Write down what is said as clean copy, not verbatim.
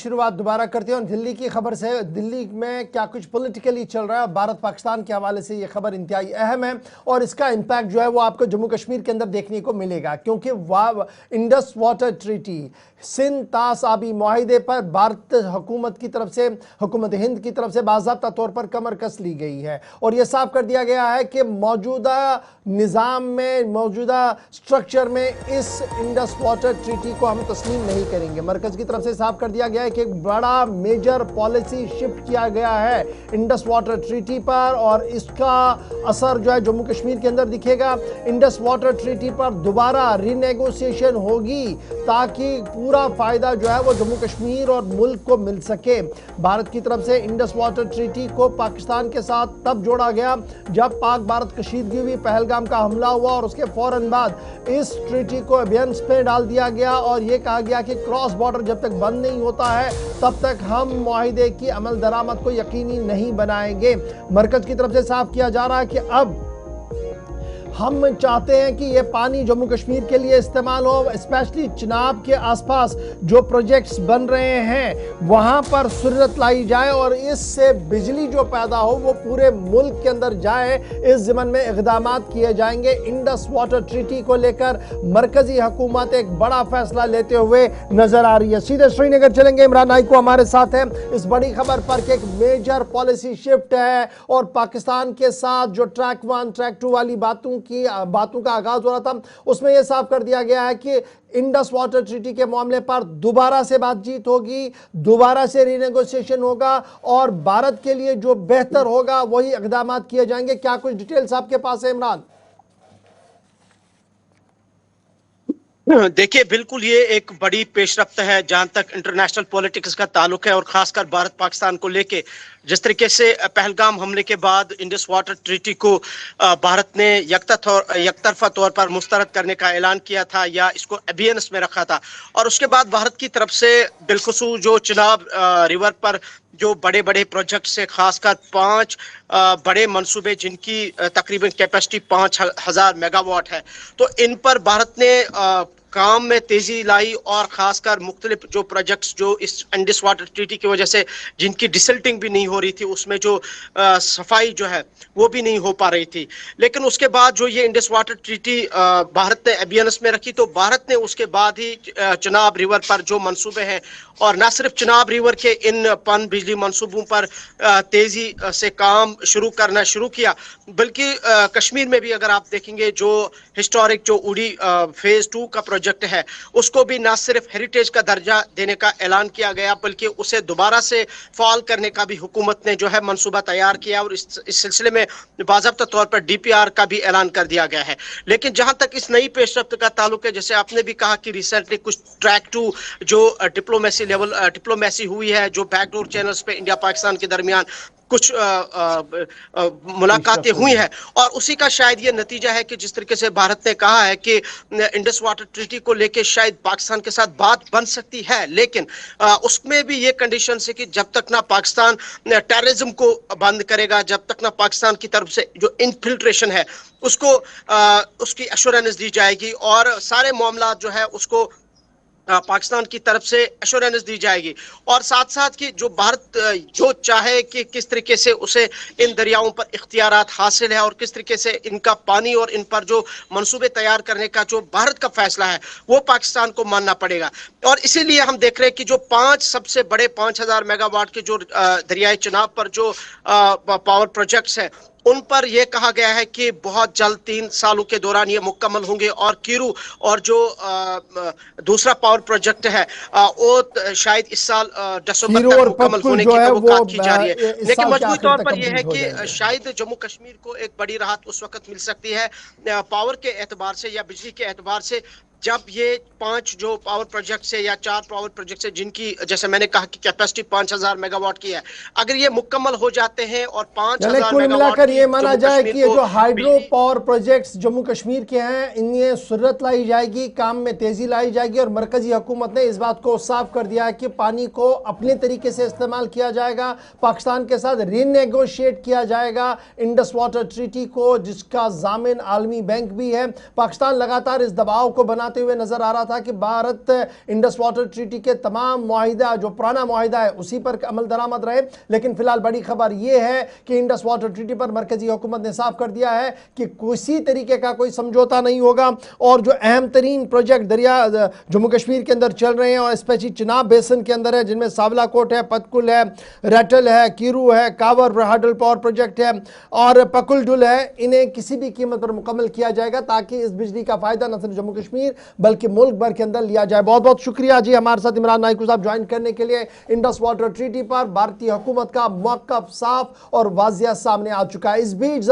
शुरुआत दोबारा करते हैं और दिल्ली की खबर से। दिल्ली में क्या कुछ पॉलिटिकली चल रहा है, भारत पाकिस्तान के हवाले से ये खबर इंतहाई अहम है और इसका इम्पैक्ट जो है वो आपको जम्मू कश्मीर के अंदर देखने को मिलेगा, क्योंकि इंडस वाटर ट्रीटी सिंध तास आबी मुआहिदे पर भारत हुकूमत की तरफ से, हुकूमत हिंद की तरफ से बाज़ाब्ता तौर पर कमर कस ली गई है और यह साफ कर दिया गया है कि मौजूदा निज़ाम में, मौजूदा स्ट्रक्चर में इस इंडस वाटर ट्रीटी को हम तस्लीम नहीं करेंगे। मरकज़ की तरफ से साफ कर दिया गया है कि एक बड़ा मेजर पॉलिसी शिफ्ट किया गया है इंडस वाटर ट्रीटी पर और इसका असर जो है जम्मू कश्मीर के अंदर दिखेगा। इंडस वाटर ट्रीटी पर दोबारा रीनेगोशिएशन होगी ताकि पूरा फायदा जो है वो जम्मू कश्मीर और मुल्क को मिल सके। भारत की तरफ से इंडस वाटर ट्रीटी को पाकिस्तान के साथ तब जोड़ा गया जब पाक भारत कशीदगी हुई, पहलगाम का हमला हुआ और उसके फौरन बाद इस ट्रीटी को अभियंस पे डाल दिया गया और यह कहा गया कि क्रॉस बॉर्डर जब तक बंद नहीं होता है तब तक हम मुआहिदे की अमल दरामद को यकीनी नहीं बनाएंगे। मरकज की तरफ से साफ किया जा रहा है कि अब हम चाहते हैं कि ये पानी जम्मू कश्मीर के लिए इस्तेमाल हो, स्पेशली चिनाब के आसपास जो प्रोजेक्ट्स बन रहे हैं वहाँ पर सुरत लाई जाए और इससे बिजली जो पैदा हो वो पूरे मुल्क के अंदर जाए। इस ज़िमन में इक़दामात किए जाएंगे। इंडस वाटर ट्रीटी को लेकर मरकज़ी हुकूमत एक बड़ा फैसला लेते हुए नज़र आ रही है। सीधे श्रीनगर चलेंगे, इमरान नाइको हमारे साथ है इस बड़ी खबर पर कि एक मेजर पॉलिसी शिफ्ट है और पाकिस्तान के साथ जो ट्रैक 1 ट्रैक 2 वाली बातों का आगाज हो रहा था उसमें यह साफ कर दिया गया है कि इंडस वाटर ट्रीटी के मामले पर दोबारा से बातचीत होगी, दोबारा से रीनेगोशिएशन होगा और भारत के लिए जो बेहतर होगा वही इक़दामात किए जाएंगे। क्या कुछ डिटेल्स आपके पास है इमरान? देखिए, बिल्कुल ये एक बड़ी पेशरफ्त है जहां तक इंटरनेशनल पॉलिटिक्स का ताल्लुक है और खासकर भारत पाकिस्तान को लेके। जिस तरीके से पहलगाम हमले के बाद इंडस वाटर ट्रीटी को भारत ने यकतरफा तौर पर मुस्तरद करने का ऐलान किया था या इसको अबियंस में रखा था और उसके बाद भारत की तरफ से बिलखुसूस जो चिनाब रिवर पर जो बड़े बड़े प्रोजेक्ट्स से खासकर 5 बड़े मंसूबे जिनकी तकरीबन कैपेसिटी 5000 मेगावाट है, तो इन पर भारत ने काम में तेजी लाई और खासकर मुख्तलिफ जो प्रोजेक्ट्स जो इस इंडस वाटर ट्रीटी की वजह से जिनकी डिसल्टिंग भी नहीं हो रही थी, उसमें जो सफाई जो है वो भी नहीं हो पा रही थी। लेकिन उसके बाद जो ये इंडस वाटर ट्रीटी भारत ने अबियंस में रखी तो भारत ने उसके बाद ही चिनाब रिवर पर जो मंसूबे हैं और न सिर्फ चिनाब रिवर के इन पन बिजली मंसूबों पर तेजी से काम करना शुरू किया, बल्कि कश्मीर में भी अगर आप देखेंगे जो हिस्टोरिक जो उड़ी फेज 2 का प्रोजेक्ट है उसको भी न सिर्फ हेरिटेज का दर्जा देने का ऐलान किया गया बल्कि उसे दोबारा से फाल करने का भी हुकूमत ने जो है मंसूबा तैयार किया और इस सिलसिले में बाज़ाब्ता तौर पर डीपीआर का भी ऐलान कर दिया गया है। लेकिन जहां तक इस नई पेशरफ्त का ताल्लुक है, जैसे आपने भी कहा कि रिसेंटली कुछ ट्रैक 2 जो डिप्लोमेसी हुई है, जो बैकडोर चैनल्स पे इंडिया पाकिस्तान के दरमियान कुछ मुलाकातें हुई हैं और उसी का शायद ये नतीजा है कि जिस तरीके से भारत ने कहा है कि इंडस वाटर ट्रीटी को लेके शायद पाकिस्तान के साथ बात बन सकती है, लेकिन उसमें भी ये कंडीशन है कि जब तक ना पाकिस्तान टेररिज्म को बंद करेगा, जब तक ना पाकिस्तान की तरफ से जो इन्फिल्ट्रेशन है उसको उसकी एश्योरेंस दी जाएगी और सारे मामला जो है उसको पाकिस्तान की तरफ से एश्योरेंस दी जाएगी और साथ साथ कि जो भारत जो चाहे कि किस तरीके से उसे इन दरियाओं पर इख्तियारात हासिल है और किस तरीके से इनका पानी और इन पर जो मंसूबे तैयार करने का जो भारत का फैसला है वो पाकिस्तान को मानना पड़ेगा। और इसीलिए हम देख रहे हैं कि जो 5 सबसे बड़े 5000 मेगावाट के जो दरियाई चिनाब पर जो पावर प्रोजेक्ट्स हैं उन पर यह कहा गया है कि बहुत जल्द 3 सालों के दौरान ये मुकम्मल होंगे और कीरू और जो दूसरा पावर प्रोजेक्ट है वो शायद इस साल दिसंबर तक मुकम्मल होने की तवक्कुआत की जा रही है। लेकिन मजबूरी तौर पर यह है कि शायद जम्मू कश्मीर को एक बड़ी राहत उस वक्त मिल सकती है पावर के एतबार से या बिजली के एतबार से जब ये 5 जो पावर प्रोजेक्ट्स है या 4 पावर प्रोजेक्ट्स है जिनकी जैसे मैंने कहा कि कैपेसिटी 5000 मेगावाट की है, अगर ये मुकम्मल हो जाते हैं और 5000 कुल मिलाकर ये माना जाए कि ये जो hydro power projects Jammu Kashmir के हैं इनमें सुरत लाई जाएगी, काम में तेजी लाई जाएगी और मरकजी हुकूमत ने इस बात को साफ कर दिया है कि पानी को अपने तरीके से इस्तेमाल किया जाएगा, पाकिस्तान के साथ रीनेगोशिएट किया जाएगा इंडस वाटर ट्रीटी को जिसका जामिन आलमी बैंक भी है। पाकिस्तान लगातार इस दबाव को बना आते हुए नजर आ रहा था कि भारत इंडस वाटर ट्रीटी के तमाम मुआहिदा, जो पुराना मुआहिदा है उसी पर अमल दरामद रहे। लेकिन फिलहाल बड़ी खबर यह है कि इंडस वाटर ट्रीटी पर मरकजी हुकूमत ने साफ कर दिया है कि किसी तरीके का कोई समझौता नहीं होगा, और जो अहम तरीन प्रोजेक्ट दरिया जम्मू कश्मीर के अंदर चल रहे हैं और स्पेशली चिनाब बेसन के अंदर है, जिनमें सावलाकोट है, पतकुल है, रटल है, कीरू है, कावर हाडल पावर प्रोजेक्ट है और पकुलडुल है, इन्हें किसी भी कीमत पर मुकम्मल किया जाएगा ताकि इस बिजली का फायदा न सिर्फ जम्मू कश्मीर बल्कि मुल्क भर के अंदर लिया जाए। बहुत बहुत शुक्रिया जी हमारे साथ इमरान नाइकू साहब ज्वाइन करने के लिए। इंडस वाटर ट्रीटी पर भारतीय हुकूमत का मौक़िफ़ साफ और वाज़िया सामने आ चुका है। इस बीच